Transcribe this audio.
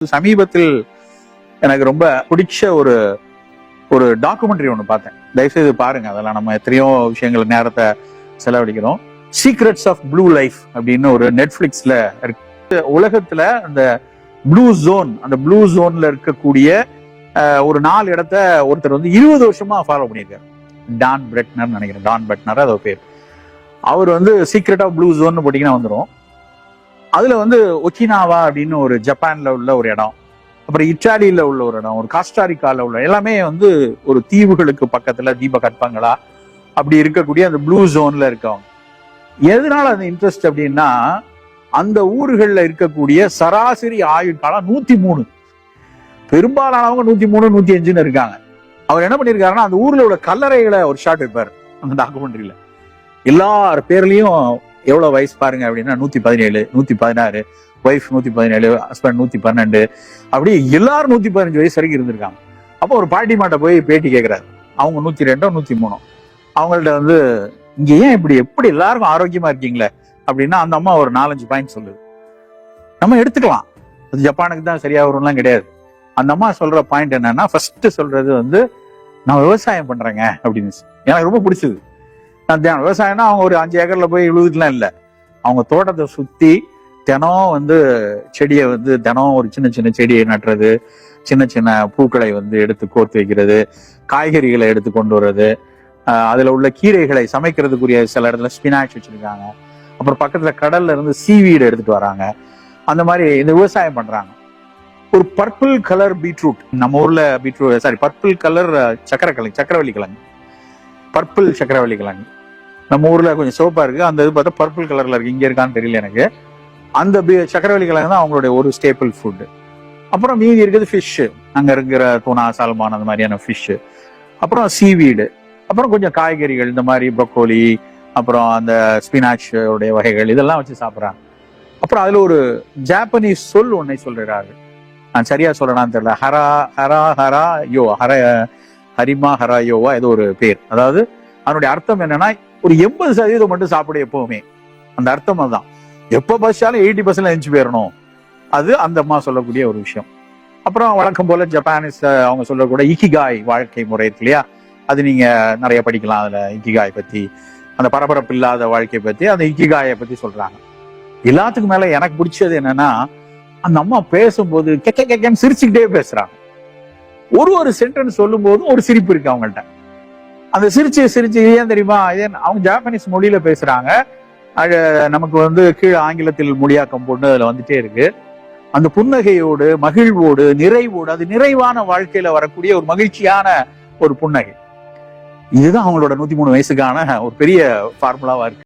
சமீபத்தில் எனக்கு ரொம்ப பிடிச்ச ஒரு ஒரு டாக்குமெண்ட்ரி ஒன்று பார்த்தேன். தயவுசெய்து பாருங்க. அதெல்லாம் நம்ம எத்தனையோ விஷயங்கள் நேரத்தை செலவழிக்கிறோம். சீக்ரெட்ஸ் ஆஃப் ப்ளூ லைஃப் அப்படின்னு ஒரு நெட்ஃபிளிக்ஸ்ல இருக்கு. உலகத்துல அந்த ப்ளூ ஜோன், அந்த ப்ளூ ஜோன்ல இருக்கக்கூடிய ஒரு 4 இடத்த ஒருத்தர் 20 வருஷமா ஃபாலோ பண்ணியிருக்காரு. டான் பிரெட்னர் நினைக்கிறேன், டான் பெட்னர் அது பேர். அவர் சீக்ரெட் ஆஃப் ப்ளூ ஜோன் போட்டீங்கன்னா வந்துடும். அதுல ஒக்கினாவா அப்படின்னு ஒரு ஜப்பான்ல உள்ள ஒரு இடம், அப்புறம் இத்தாலியில உள்ள ஒரு இடம், ஒரு காஸ்டாரிக்கால உள்ள எல்லாமே ஒரு தீவுகளுக்கு பக்கத்துல தீபகற்பங்களா அப்படி இருக்கக்கூடிய அந்த ப்ளூ ஜோன்ல இருக்கவங்க. எதனால அந்த இன்ட்ரெஸ்ட் அப்படின்னா, அந்த ஊர்கள்ல இருக்கக்கூடிய சராசரி ஆயுட்காலம் 103. பெரும்பாலானவங்க 103, 105 இருக்காங்க. அவர் என்ன பண்ணிருக்காருன்னா, அந்த ஊர்ல உள்ள கல்லறைகளை ஒரு ஷாட் இருப்பாரு அந்த டாக்குமெண்ட்ரியில. எல்லார் பேர்லயும் எவ்வளவு வயசு பாருங்க அப்படின்னா 117, 116, ஒய்ஃப் 117, ஹஸ்பண்ட் 112, அப்படி எல்லாரும் 115 வயசு வரைக்கும் இருந்திருக்காங்க. அப்போ ஒரு பாட்டி மாட்ட போய் பேட்டி கேட்கிறாரு. அவங்க 102, 103. அவங்கள்ட்ட இங்க ஏன் எப்படி எல்லாருக்கும் ஆரோக்கியமா இருக்கீங்களே அப்படின்னா, அந்த அம்மா ஒரு 4-5 பாயிண்ட் சொல்லுது. நம்ம எடுத்துக்கலாம், அது ஜப்பானுக்கு தான் சரியா வரும்லாம் கிடையாது. அந்த அம்மா சொல்ற பாயிண்ட் என்னன்னா, ஃபர்ஸ்ட் சொல்றது நான் விவசாயம் பண்றேங்க அப்படின்னு. எனக்கு ரொம்ப பிடிச்சது. விவசாயம்னா அவங்க ஒரு 5 ஏக்கர்ல போய் விழுதுலாம் இல்லை. அவங்க தோட்டத்தை சுத்தி தினம் செடியை தினம் ஒரு சின்ன சின்ன செடியை நட்டுறது, சின்ன சின்ன பூக்களை எடுத்து கோர்த்து வைக்கிறது, காய்கறிகளை எடுத்து கொண்டு வர்றது, அதுல உள்ள கீரைகளை சமைக்கிறதுக்குரிய சில இடத்துல ஸ்பினாச் வச்சிருக்காங்க. அப்புறம் பக்கத்துல கடல்ல சீவீடு எடுத்துட்டு வராங்க. அந்த மாதிரி இந்த விவசாயம் பண்றாங்க. ஒரு பர்பிள் கலர் பீட்ரூட், நம்ம ஊர்ல பீட்ரூட் பர்பிள் கலர் சக்கரவள்ளி கிழங்கு, பர்பிள் சக்கரவள்ளி கிழங்கு நம்ம ஊர்ல கொஞ்சம் சிவப்பா இருக்கு. அந்த இது பார்த்தா பர்பிள் கலர்ல இருக்கு. இங்க இருக்கான்னு தெரியல எனக்கு. அந்த சக்கரவள்ளி கிழங்கு தான் அவங்களுடைய ஒரு ஸ்டேபிள் ஃபுட். அப்புறம் மீதி இருக்குது ஃபிஷ், அங்க இருக்கிற தூணா, சால்மான், அந்த மாதிரியான ஃபிஷ். அப்புறம் சீவீடு, அப்புறம் கொஞ்சம் காய்கறிகள், இந்த மாதிரி ப்ரொக்கோலி, அப்புறம் அந்த ஸ்பினாச் உடைய வகைகள், இதெல்லாம் வச்சு சாப்பிட்றாங்க. அப்புறம் அதுல ஒரு ஜாப்பனீஸ் சொல் ஒன்னை சொல்றாரு. நான் சரியா சொல்லலாம்னு தெரியல. ஹரிமா ஹராயோவா ஏதோ ஒரு பேர். அதாவது அதனுடைய அர்த்தம் என்னன்னா, ஒரு 80% மட்டும் சாப்பிட எப்பவுமே. அந்த அர்த்தம் அதுதான். எப்ப பஸ்ஸாலும் 80% எஞ்சி போயிடணும். அது அந்த அம்மா சொல்லக்கூடிய ஒரு விஷயம். அப்புறம் வழக்கம் போல ஜப்பானீஸ் அவங்க சொல்லக்கூடிய இக்கிகாய் வாழ்க்கை முறை இருக்கு இல்லையா, அது நீங்க நிறைய படிக்கலாம். அதுல இக்கிகாய் பத்தி, அந்த பரபரப்பு இல்லாத வாழ்க்கையை பத்தி, அந்த இக்கிகாயை பத்தி சொல்றாங்க. எல்லாத்துக்கும் மேல எனக்கு பிடிச்சது என்னன்னா, அந்த அம்மா பேசும்போது கேன்னு சிரிச்சுக்கிட்டே பேசுறாங்க. ஒரு சென்டென்ஸ் சொல்லும் போதும் ஒரு சிரிப்பு இருக்கு அவங்கள்ட்ட. அந்த சிரிச்சு ஏன் தெரியுமா, அவங்க ஜாப்பனீஸ் மொழியில பேசுறாங்க. நமக்கு கீழே ஆங்கிலத்தில் மொழியாக்கம் போட்டு அதுல வந்துட்டே இருக்கு. அந்த புன்னகையோடு, மகிழ்வோடு, நிறைவோடு, அது நிறைவான வாழ்க்கையில வரக்கூடிய ஒரு மகிழ்ச்சியான ஒரு புன்னகை. இதுதான் அவங்களோட 103 வயசுக்கான ஒரு பெரிய ஃபார்முலாவா இருக்கு.